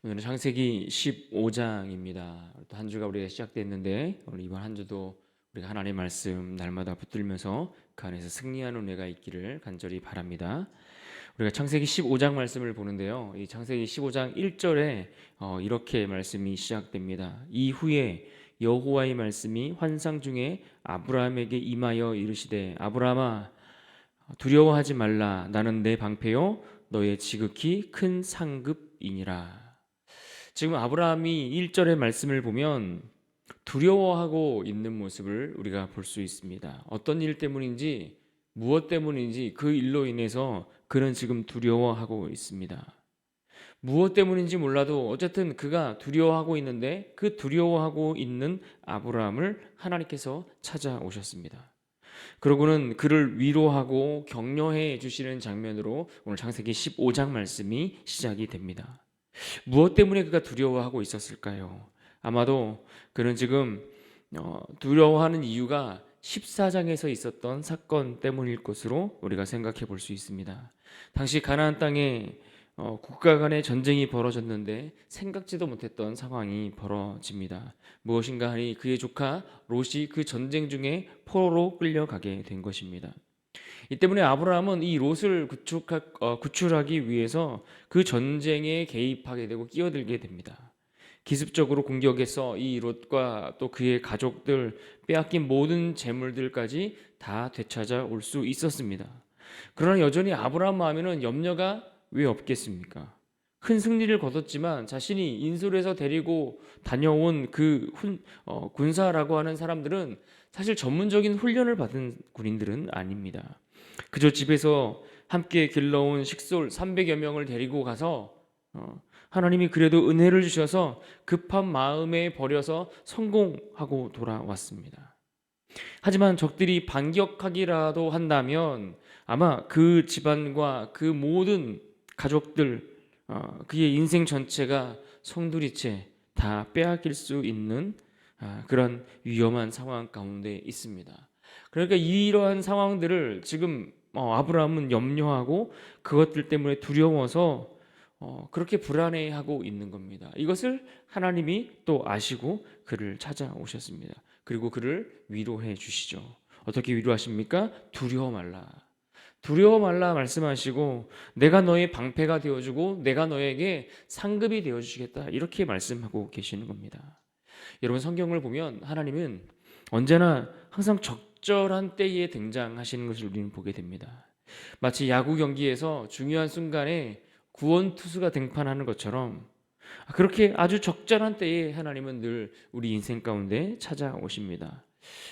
오늘은 창세기 15장입니다. 또 한 주가 우리가 시작됐는데 오늘 이번 한 주도 우리가 하나님의 말씀 날마다 붙들면서 그 안에서 승리하는 은혜가 있기를 간절히 바랍니다. 우리가 창세기 15장 말씀을 보는데요. 이 창세기 15장 1절에 이렇게 말씀이 시작됩니다. 이후에 여호와의 말씀이 환상 중에 아브라함에게 임하여 이르시되 아브라함아 두려워하지 말라. 나는 내 방패요 너의 지극히 큰 상급이니라. 지금 아브라함이 1절의 말씀을 보면 두려워하고 있는 모습을 우리가 볼 수 있습니다. 어떤 일 때문인지 무엇 때문인지 그 일로 인해서 그는 지금 두려워하고 있습니다. 무엇 때문인지 몰라도 어쨌든 그가 두려워하고 있는데 그 두려워하고 있는 아브라함을 하나님께서 찾아오셨습니다. 그러고는 그를 위로하고 격려해 주시는 장면으로 오늘 창세기 15장 말씀이 시작이 됩니다. 무엇 때문에 그가 두려워하고 있었을까요? 아마도 그는 지금 두려워하는 이유가 14장에서 있었던 사건 때문일 것으로 우리가 생각해 볼 수 있습니다. 당시 가나안 땅에 국가 간의 전쟁이 벌어졌는데 생각지도 못했던 상황이 벌어집니다. 무엇인가 하니 그의 조카 롯이 그 전쟁 중에 포로로 끌려가게 된 것입니다. 이 때문에 아브라함은 이 롯을 구출하기 위해서 그 전쟁에 개입하게 되고 끼어들게 됩니다. 기습적으로 공격해서 이 롯과 또 그의 가족들 빼앗긴 모든 재물들까지 다 되찾아 올 수 있었습니다. 그러나 여전히 아브라함 마음에는 염려가 왜 없겠습니까? 큰 승리를 거뒀지만 자신이 인솔에서 데리고 다녀온 군사라고 하는 사람들은 사실 전문적인 훈련을 받은 군인들은 아닙니다. 그저 집에서 함께 길러온 식솔 300여 명을 데리고 가서 하나님이 그래도 은혜를 주셔서 급한 마음에 버려서 성공하고 돌아왔습니다. 하지만 적들이 반격하기라도 한다면 아마 그 집안과 그 모든 가족들, 그의 인생 전체가 송두리째 다 빼앗길 수 있는 그런 위험한 상황 가운데 있습니다. 그러니까 이러한 상황들을 지금 아브라함은 염려하고 그것들 때문에 두려워서 그렇게 불안해하고 있는 겁니다. 이것을 하나님이 또 아시고 그를 찾아오셨습니다. 그리고 그를 위로해 주시죠. 어떻게 위로하십니까? 두려워 말라. 두려워 말라 말씀하시고 내가 너의 방패가 되어주고 내가 너에게 상급이 되어주시겠다 이렇게 말씀하고 계시는 겁니다. 여러분 성경을 보면 하나님은 언제나 항상 적절한 때에 등장하시는 것을 우리는 보게 됩니다. 마치 야구 경기에서 중요한 순간에 구원 투수가 등판하는 것처럼 그렇게 아주 적절한 때에 하나님은 늘 우리 인생 가운데 찾아오십니다.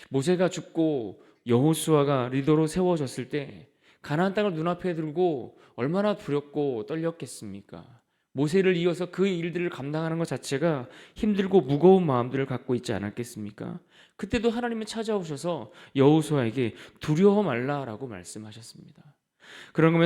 모세가 죽고 여호수아가 리더로 세워졌을 때 가나안 땅을 눈앞에 들고 얼마나 두렵고 떨렸겠습니까? 모세를 이어서 그 일들을 감당하는 것 자체가 힘들고 무거운 마음들을 갖고 있지 않았겠습니까? 그때도 하나님은 찾아오셔서 여호수아에게 두려워 말라라고 말씀하셨습니다. 그런가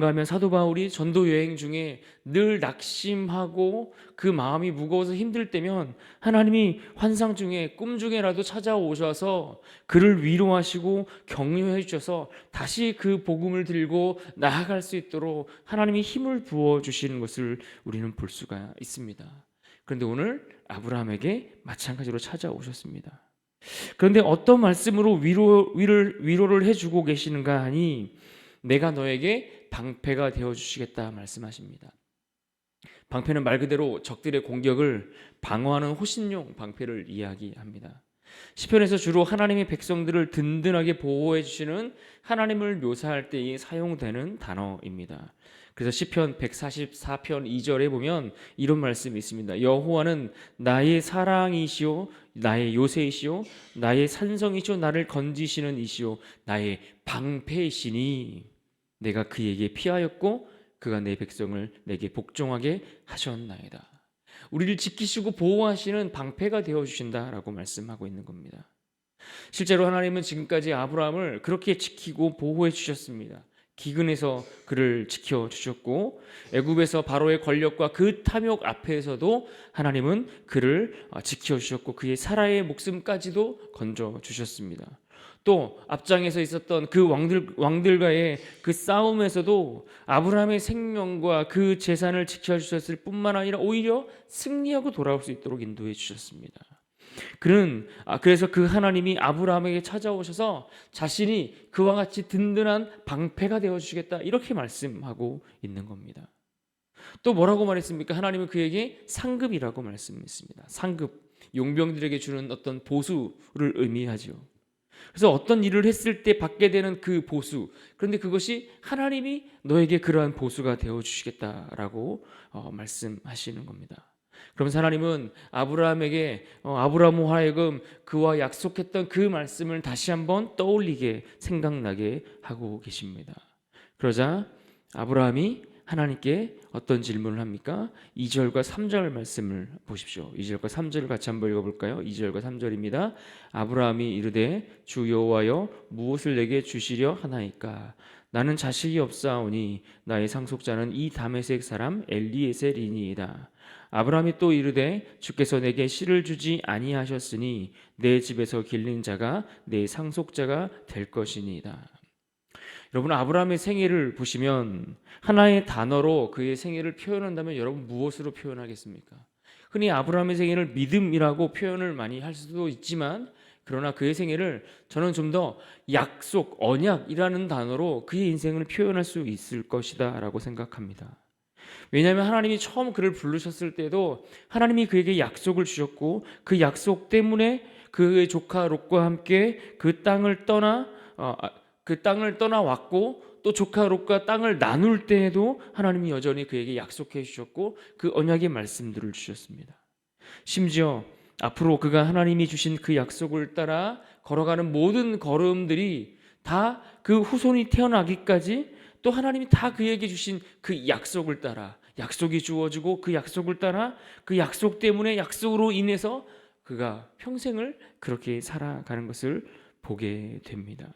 하면 사도 바울이 전도 여행 중에 늘 낙심하고 그 마음이 무거워서 힘들 때면 하나님이 환상 중에 꿈 중에라도 찾아오셔서 그를 위로하시고 격려해 주셔서 다시 그 복음을 들고 나아갈 수 있도록 하나님이 힘을 부어 주시는 것을 우리는 볼 수가 있습니다. 그런데 오늘 아브라함에게 마찬가지로 찾아오셨습니다. 그런데 어떤 말씀으로 위로를 해주고 계시는가 하니 내가 너에게 방패가 되어주시겠다 말씀하십니다. 방패는 말 그대로 적들의 공격을 방어하는 호신용 방패를 이야기합니다. 시편에서 주로 하나님의 백성들을 든든하게 보호해 주시는 하나님을 묘사할 때 사용되는 단어입니다. 그래서 시편 144편 2절에 보면 이런 말씀이 있습니다. 여호와는 나의 사랑이시오 나의 요새이시오 나의 산성이시오 나를 건지시는 이시오 나의 방패이시니 내가 그에게 피하였고 그가 내 백성을 내게 복종하게 하셨나이다. 우리를 지키시고 보호하시는 방패가 되어주신다라고 말씀하고 있는 겁니다. 실제로 하나님은 지금까지 아브라함을 그렇게 지키고 보호해 주셨습니다. 기근에서 그를 지켜주셨고 애굽에서 바로의 권력과 그 탐욕 앞에서도 하나님은 그를 지켜주셨고 그의 사라의 목숨까지도 건져주셨습니다. 또 앞장에서 있었던 그 왕들과의 그 싸움에서도 아브라함의 생명과 그 재산을 지켜주셨을 뿐만 아니라 오히려 승리하고 돌아올 수 있도록 인도해 주셨습니다. 그래서 그 하나님이 아브라함에게 찾아오셔서 자신이 그와 같이 든든한 방패가 되어 주시겠다 이렇게 말씀하고 있는 겁니다. 또 뭐라고 말했습니까? 하나님은 그에게 상급이라고 말씀했습니다. 상급, 용병들에게 주는 어떤 보수를 의미하죠. 그래서 어떤 일을 했을 때 받게 되는 그 보수, 그런데 그것이 하나님이 너에게 그러한 보수가 되어 주시겠다라고 말씀하시는 겁니다. 그러면서 하나님은 아브라함에게 아브라함으로 하여금 그와 약속했던 그 말씀을 다시 한번 떠올리게 생각나게 하고 계십니다. 그러자 아브라함이 하나님께 어떤 질문을 합니까? 2절과 3절 말씀을 보십시오. 2절과 3절을 같이 한번 읽어볼까요? 2절과 3절입니다. 아브라함이 이르되 주 여호와여 무엇을 내게 주시려 하나이까? 나는 자식이 없사오니 나의 상속자는 이 다메섹 사람 엘리에셀이니이다. 아브라함이 또 이르되 주께서 내게 씨를 주지 아니하셨으니 내 집에서 길른 자가 내 상속자가 될 것이니이다. 여러분, 아브라함의 생애를 보시면 하나의 단어로 그의 생애를 표현한다면 여러분 무엇으로 표현하겠습니까? 흔히 아브라함의 생애를 믿음이라고 표현을 많이 할 수도 있지만, 그러나 그의 생애를 저는 좀 더 약속, 언약이라는 단어로 그의 인생을 표현할 수 있을 것이다 라고 생각합니다. 왜냐하면 하나님이 처음 그를 부르셨을 때도 하나님이 그에게 약속을 주셨고, 그 약속 때문에 그의 조카 롯과 함께 그 땅을 떠나 왔고, 또 조카 롯과 땅을 나눌 때에도 하나님이 여전히 그에게 약속해 주셨고 그 언약의 말씀들을 주셨습니다. 심지어 앞으로 그가 하나님이 주신 그 약속을 따라 걸어가는 모든 걸음들이 다 그 후손이 태어나기까지 또 하나님이 다 그에게 주신 그 약속을 따라, 약속이 주어지고 그 약속을 따라 그 약속 때문에, 약속으로 인해서 그가 평생을 그렇게 살아가는 것을 보게 됩니다.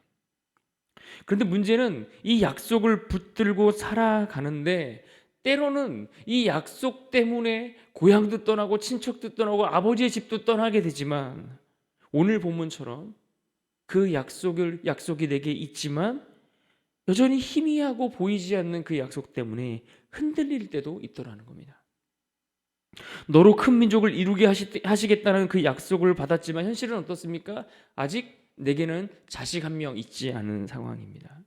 그런데 문제는 이 약속을 붙들고 살아가는데 때로는 이 약속 때문에 고향도 떠나고 친척도 떠나고 아버지의 집도 떠나게 되지만, 오늘 본문처럼 그 약속이 내게 있지만 여전히 희미하고 보이지 않는 그 약속 때문에 흔들릴 때도 있더라는 겁니다. 너로 큰 민족을 이루게 하시겠다는 그 약속을 받았지만 현실은 어떻습니까? 아직 내게는 자식 한 명 있지 않은 상황입니다.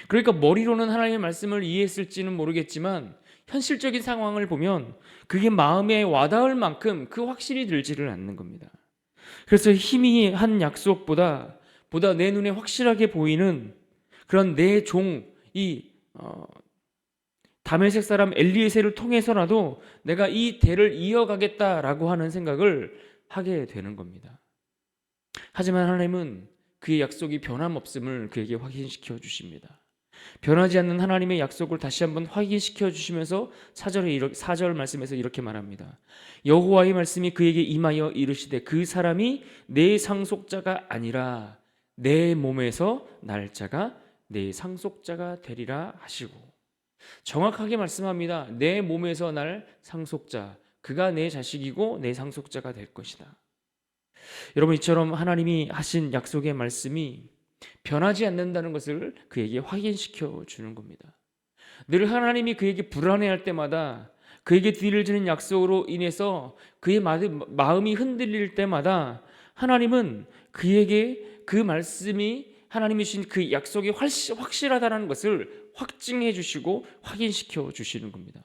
그러니까 머리로는 하나님의 말씀을 이해했을지는 모르겠지만 현실적인 상황을 보면 그게 마음에 와닿을 만큼 그 확신이 들지를 않는 겁니다. 그래서 희미한 약속보다 내 눈에 확실하게 보이는 그런 내 종, 다메섹 사람 엘리에셀을 통해서라도 내가 이 대를 이어가겠다라고 하는 생각을 하게 되는 겁니다. 하지만 하나님은 그의 약속이 변함없음을 그에게 확인시켜 주십니다. 변하지 않는 하나님의 약속을 다시 한번 확인시켜 주시면서 4절 말씀에서 이렇게 말합니다. 여호와의 말씀이 그에게 임하여 이르시되 그 사람이 내 상속자가 아니라 내 몸에서 날 자가 내 상속자가 되리라 하시고, 정확하게 말씀합니다. 내 몸에서 날 상속자, 그가 내 자식이고 내 상속자가 될 것이다. 여러분, 이처럼 하나님이 하신 약속의 말씀이 변하지 않는다는 것을 그에게 확인시켜 주는 겁니다. 늘 하나님이 그에게 불안해할 때마다, 그에게 뒤를 지는 약속으로 인해서 그의 마음이 흔들릴 때마다 하나님은 그에게 그 말씀이, 하나님이 주신 그 약속이 확실하다는 것을 확증해 주시고 확인시켜 주시는 겁니다.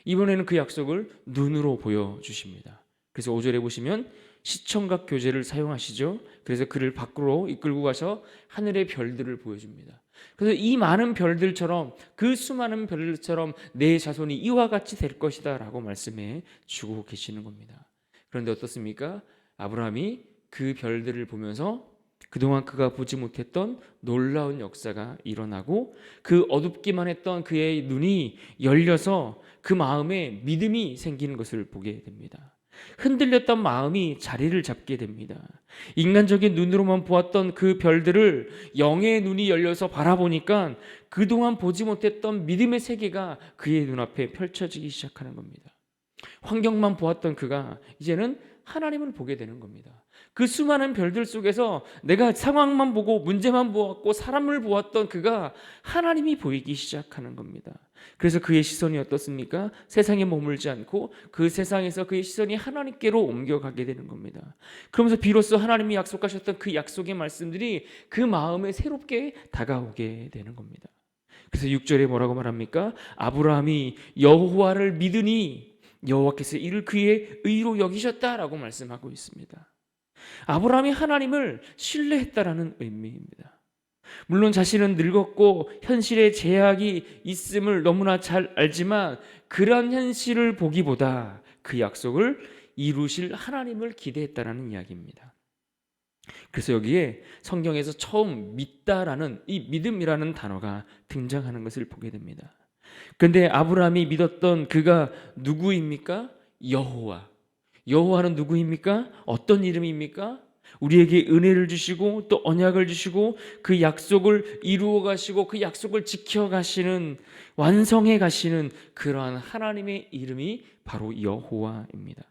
이번에는 그 약속을 눈으로 보여주십니다. 그래서 5절에 보시면 시청각 교재를 사용하시죠. 그래서 그를 밖으로 이끌고 가서 하늘의 별들을 보여줍니다. 그래서 이 많은 별들처럼, 그 수많은 별들처럼 내 자손이 이와 같이 될 것이다 라고 말씀해 주고 계시는 겁니다. 그런데 어떻습니까? 아브라함이 그 별들을 보면서 그동안 그가 보지 못했던 놀라운 역사가 일어나고 그 어둡기만 했던 그의 눈이 열려서 그 마음에 믿음이 생기는 것을 보게 됩니다. 흔들렸던 마음이 자리를 잡게 됩니다. 인간적인 눈으로만 보았던 그 별들을 영의 눈이 열려서 바라보니까 그동안 보지 못했던 믿음의 세계가 그의 눈앞에 펼쳐지기 시작하는 겁니다. 환경만 보았던 그가 이제는 하나님을 보게 되는 겁니다. 그 수많은 별들 속에서 내가 상황만 보고 문제만 보았고 사람을 보았던 그가 하나님이 보이기 시작하는 겁니다. 그래서 그의 시선이 어떻습니까? 세상에 머물지 않고 그 세상에서 그의 시선이 하나님께로 옮겨가게 되는 겁니다. 그러면서 비로소 하나님이 약속하셨던 그 약속의 말씀들이 그 마음에 새롭게 다가오게 되는 겁니다. 그래서 6절에 뭐라고 말합니까? 아브라함이 여호와를 믿으니 여호와께서 이를 그의 의로 여기셨다라고 말씀하고 있습니다. 아브라함이 하나님을 신뢰했다라는 의미입니다. 물론 자신은 늙었고 현실에 제약이 있음을 너무나 잘 알지만 그런 현실을 보기보다 그 약속을 이루실 하나님을 기대했다라는 이야기입니다. 그래서 여기에 성경에서 처음 믿다라는 이 믿음이라는 단어가 등장하는 것을 보게 됩니다. 그런데 아브라함이 믿었던 그가 누구입니까? 여호와. 여호와는 누구입니까? 어떤 이름입니까? 우리에게 은혜를 주시고 또 언약을 주시고 그 약속을 이루어 가시고 그 약속을 지켜 가시는, 완성해 가시는 그러한 하나님의 이름이 바로 여호와입니다.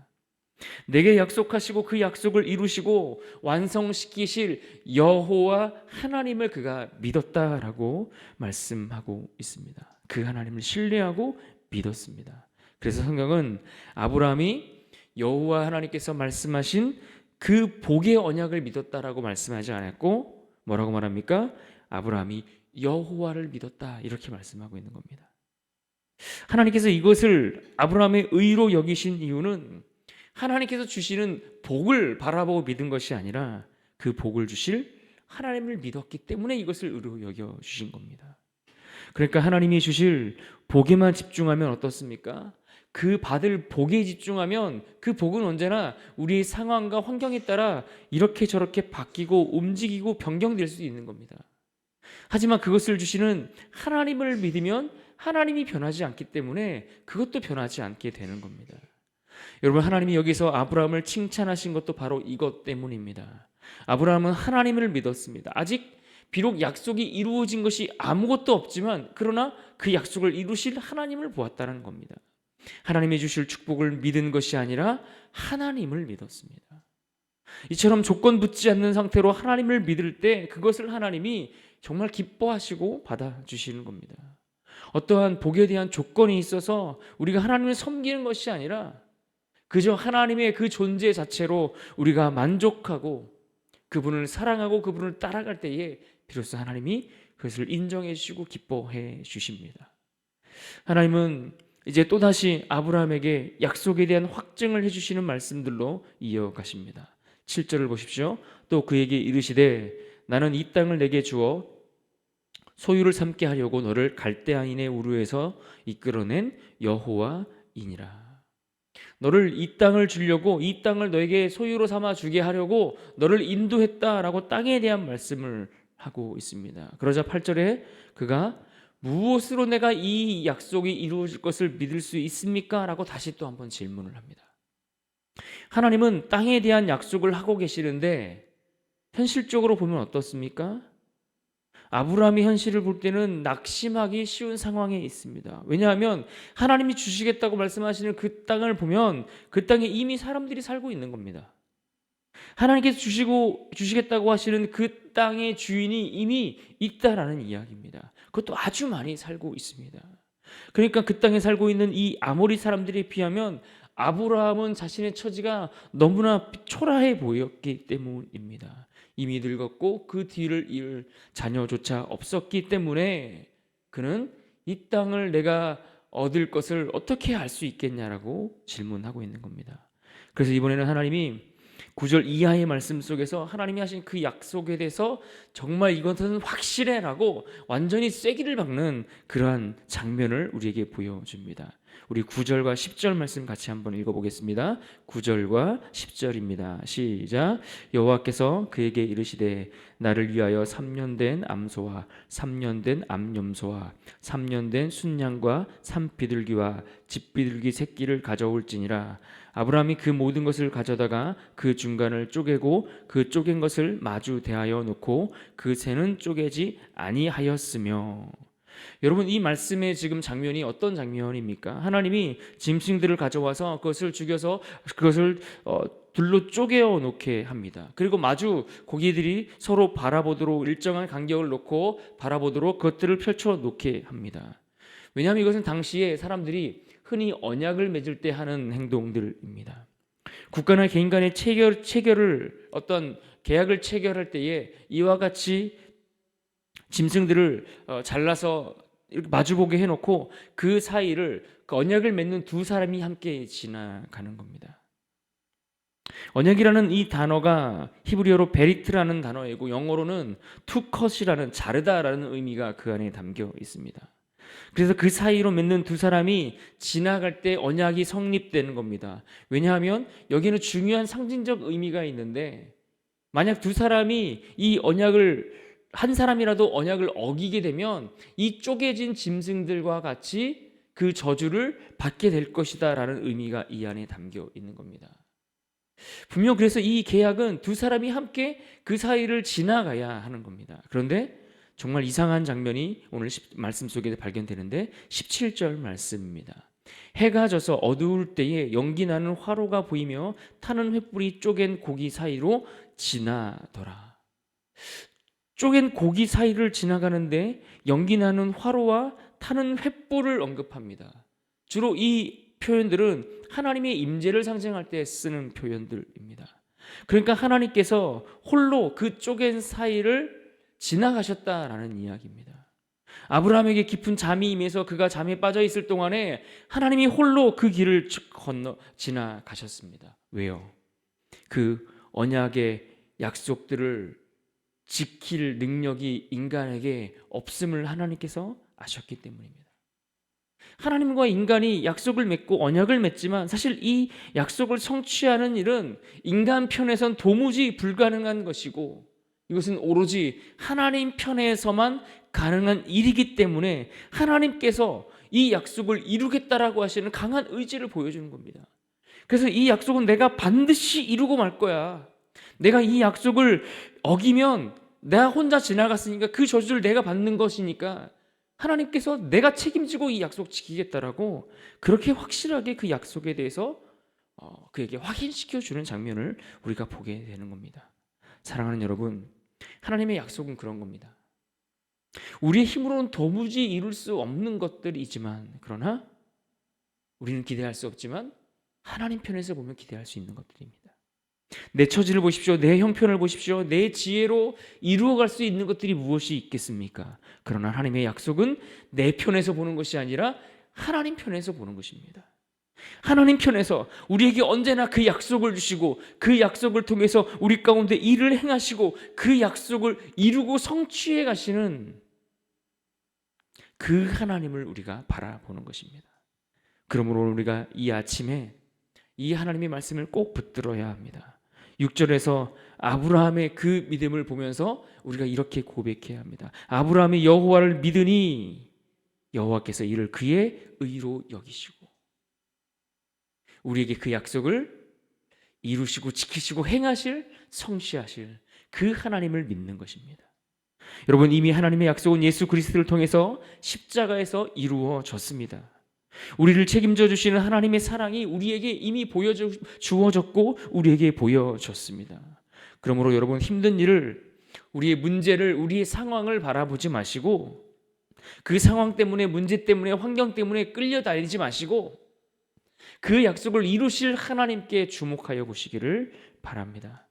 내게 약속하시고 그 약속을 이루시고 완성시키실 여호와 하나님을 그가 믿었다라고 말씀하고 있습니다. 그 하나님을 신뢰하고 믿었습니다. 그래서 성경은 아브라함이 여호와 하나님께서 말씀하신 그 복의 언약을 믿었다라고 말씀하지 않았고 뭐라고 말합니까? 아브라함이 여호와를 믿었다 이렇게 말씀하고 있는 겁니다. 하나님께서 이것을 아브라함의 의로 여기신 이유는 하나님께서 주시는 복을 바라보고 믿은 것이 아니라 그 복을 주실 하나님을 믿었기 때문에 이것을 의로 여겨 주신 겁니다. 그러니까 하나님이 주실 복에만 집중하면 어떻습니까? 그 받을 복에 집중하면 그 복은 언제나 우리의 상황과 환경에 따라 이렇게 저렇게 바뀌고 움직이고 변경될 수 있는 겁니다. 하지만 그것을 주시는 하나님을 믿으면 하나님이 변하지 않기 때문에 그것도 변하지 않게 되는 겁니다. 여러분, 하나님이 여기서 아브라함을 칭찬하신 것도 바로 이것 때문입니다. 아브라함은 하나님을 믿었습니다. 아직 비록 약속이 이루어진 것이 아무것도 없지만 그러나 그 약속을 이루실 하나님을 보았다는 겁니다. 하나님이 주실 축복을 믿은 것이 아니라 하나님을 믿었습니다. 이처럼 조건 붙지 않는 상태로 하나님을 믿을 때 그것을 하나님이 정말 기뻐하시고 받아주시는 겁니다. 어떠한 복에 대한 조건이 있어서 우리가 하나님을 섬기는 것이 아니라 그저 하나님의 그 존재 자체로 우리가 만족하고 그분을 사랑하고 그분을 따라갈 때에 비로소 하나님이 그것을 인정해 주시고 기뻐해 주십니다. 하나님은 이제 또다시 아브라함에게 약속에 대한 확증을 해주시는 말씀들로 이어가십니다. 7절을 보십시오. 또 그에게 이르시되 나는 이 땅을 내게 주어 소유를 삼게 하려고 너를 갈대아인의 우르에서 이끌어낸 여호와이니라. 너를 이 땅을 주려고, 이 땅을 너에게 소유로 삼아 주게 하려고 너를 인도했다라고 땅에 대한 말씀을 하고 있습니다. 그러자 8절에 그가 무엇으로 내가 이 약속이 이루어질 것을 믿을 수 있습니까? 라고 다시 또 한번 질문을 합니다. 하나님은 땅에 대한 약속을 하고 계시는데 현실적으로 보면 어떻습니까? 아브라함이 현실을 볼 때는 낙심하기 쉬운 상황에 있습니다. 왜냐하면 하나님이 주시겠다고 말씀하시는 그 땅을 보면 그 땅에 이미 사람들이 살고 있는 겁니다. 하나님께서 주시겠다고 하시는 그 땅의 주인이 이미 있다라는 이야기입니다. 그것도 아주 많이 살고 있습니다. 그러니까 그 땅에 살고 있는 이 아모리 사람들에 비하면 아브라함은 자신의 처지가 너무나 초라해 보였기 때문입니다. 이미 늙었고 그 뒤를 이을 자녀조차 없었기 때문에 그는 이 땅을 내가 얻을 것을 어떻게 알 수 있겠냐라고 질문하고 있는 겁니다. 그래서 이번에는 하나님이 9절 이하의 말씀 속에서 하나님이 하신 그 약속에 대해서 정말 이것은 확실해라고 완전히 쐐기를 박는 그러한 장면을 우리에게 보여줍니다. 우리 9절과 10절 말씀 같이 한번 읽어보겠습니다. 9절과 10절입니다. 시작. 여호와께서 그에게 이르시되 나를 위하여 3년 된 암소와 3년 된 암염소와 3년 된 순양과 산비둘기와 집비둘기 새끼를 가져올지니라. 아브라함이 그 모든 것을 가져다가 그 중간을 쪼개고 그 쪼갠 것을 마주 대하여 놓고 그 새는 쪼개지 아니하였으며. 여러분, 이 말씀의 지금 장면이 어떤 장면입니까? 하나님이 짐승들을 가져와서 그것을 죽여서 그것을 둘로 쪼개어 놓게 합니다. 그리고 마주 고기들이 서로 바라보도록 일정한 간격을 놓고 바라보도록 그것들을 펼쳐 놓게 합니다. 왜냐하면 이것은 당시에 사람들이 흔히 언약을 맺을 때 하는 행동들입니다. 국가나 개인 간의 체결을 어떤 계약을 체결할 때에 이와 같이 짐승들을 잘라서 이렇게 마주보게 해놓고 그 사이를 그 언약을 맺는 두 사람이 함께 지나가는 겁니다. 언약이라는 이 단어가 히브리어로 베리트라는 단어이고 영어로는 투컷이라는 자르다라는 의미가 그 안에 담겨 있습니다. 그래서 그 사이로 맺는 두 사람이 지나갈 때 언약이 성립되는 겁니다. 왜냐하면 여기는 중요한 상징적 의미가 있는데 만약 두 사람이 이 언약을 한 사람이라도 언약을 어기게 되면 이 쪼개진 짐승들과 같이 그 저주를 받게 될 것이다 라는 의미가 이 안에 담겨 있는 겁니다. 분명 그래서 이 계약은 두 사람이 함께 그 사이를 지나가야 하는 겁니다. 그런데 정말 이상한 장면이 오늘 말씀 속에 발견되는데 17절 말씀입니다. 해가 져서 어두울 때에 연기 나는 화로가 보이며 타는 횃불이 쪼갠 고기 사이로 지나더라. 쪼갠 고기 사이를 지나가는데 연기 나는 화로와 타는 횃불을 언급합니다. 주로 이 표현들은 하나님의 임재를 상징할 때 쓰는 표현들입니다. 그러니까 하나님께서 홀로 그 쪼갠 사이를 지나가셨다라는 이야기입니다. 아브라함에게 깊은 잠이 임해서 그가 잠에 빠져 있을 동안에 하나님이 홀로 그 길을 건너 지나가셨습니다. 왜요? 그 언약의 약속들을 지킬 능력이 인간에게 없음을 하나님께서 아셨기 때문입니다. 하나님과 인간이 약속을 맺고 언약을 맺지만 사실 이 약속을 성취하는 일은 인간 편에선 도무지 불가능한 것이고 이것은 오로지 하나님 편에서만 가능한 일이기 때문에 하나님께서 이 약속을 이루겠다라고 하시는 강한 의지를 보여주는 겁니다. 그래서 이 약속은 내가 반드시 이루고 말 거야. 내가 이 약속을 어기면 내가 혼자 지나갔으니까 그 저주를 내가 받는 것이니까 하나님께서 내가 책임지고 이 약속 지키겠다라고 그렇게 확실하게 그 약속에 대해서 그에게 확인시켜주는 장면을 우리가 보게 되는 겁니다. 사랑하는 여러분, 하나님의 약속은 그런 겁니다. 우리의 힘으로는 도무지 이룰 수 없는 것들이지만 그러나 우리는 기대할 수 없지만 하나님 편에서 보면 기대할 수 있는 것들입니다. 내 처지를 보십시오. 내 형편을 보십시오. 내 지혜로 이루어갈 수 있는 것들이 무엇이 있겠습니까? 그러나 하나님의 약속은 내 편에서 보는 것이 아니라 하나님 편에서 보는 것입니다. 하나님 편에서 우리에게 언제나 그 약속을 주시고 그 약속을 통해서 우리 가운데 일을 행하시고 그 약속을 이루고 성취해 가시는 그 하나님을 우리가 바라보는 것입니다. 그러므로 우리가 이 아침에 이 하나님의 말씀을 꼭 붙들어야 합니다. 6절에서 아브라함의 그 믿음을 보면서 우리가 이렇게 고백해야 합니다. 아브라함이 여호와를 믿으니 여호와께서 이를 그의 의로 여기시고 우리에게 그 약속을 이루시고 지키시고 행하실 성취하실 그 하나님을 믿는 것입니다. 여러분, 이미 하나님의 약속은 예수 그리스도를 통해서 십자가에서 이루어졌습니다. 우리를 책임져 주시는 하나님의 사랑이 우리에게 이미 주어졌고 우리에게 보여졌습니다. 그러므로 여러분, 힘든 일을, 우리의 문제를, 우리의 상황을 바라보지 마시고 그 상황 때문에, 문제 때문에, 환경 때문에 끌려다니지 마시고 그 약속을 이루실 하나님께 주목하여 보시기를 바랍니다.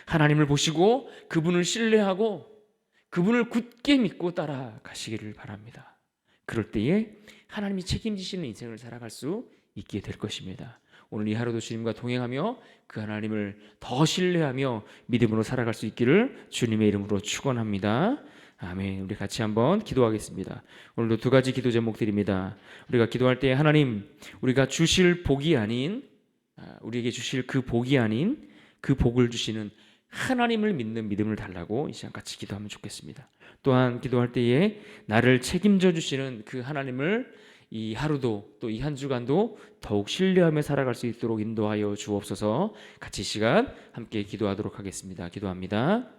하나님을 보시고 그분을 신뢰하고 그분을 굳게 믿고 따라가시기를 바랍니다. 그럴 때에 하나님이 책임지시는 인생을 살아갈 수 있게 될 것입니다. 오늘 이 하루도 주님과 동행하며 그 하나님을 더 신뢰하며 믿음으로 살아갈 수 있기를 주님의 이름으로 축원합니다. 아멘. 우리 같이 한번 기도하겠습니다. 오늘도 두 가지 기도 제목드립니다. 우리가 기도할 때 하나님, 우리가 주실 복이 아닌, 우리에게 주실 그 복이 아닌 그 복을 주시는 하나님을 믿는 믿음을 달라고 이 시간 같이 기도하면 좋겠습니다. 또한 기도할 때에 나를 책임져 주시는 그 하나님을 이 하루도 또 이 한 주간도 더욱 신뢰하며 살아갈 수 있도록 인도하여 주옵소서. 같이 이 시간 함께 기도하도록 하겠습니다. 기도합니다.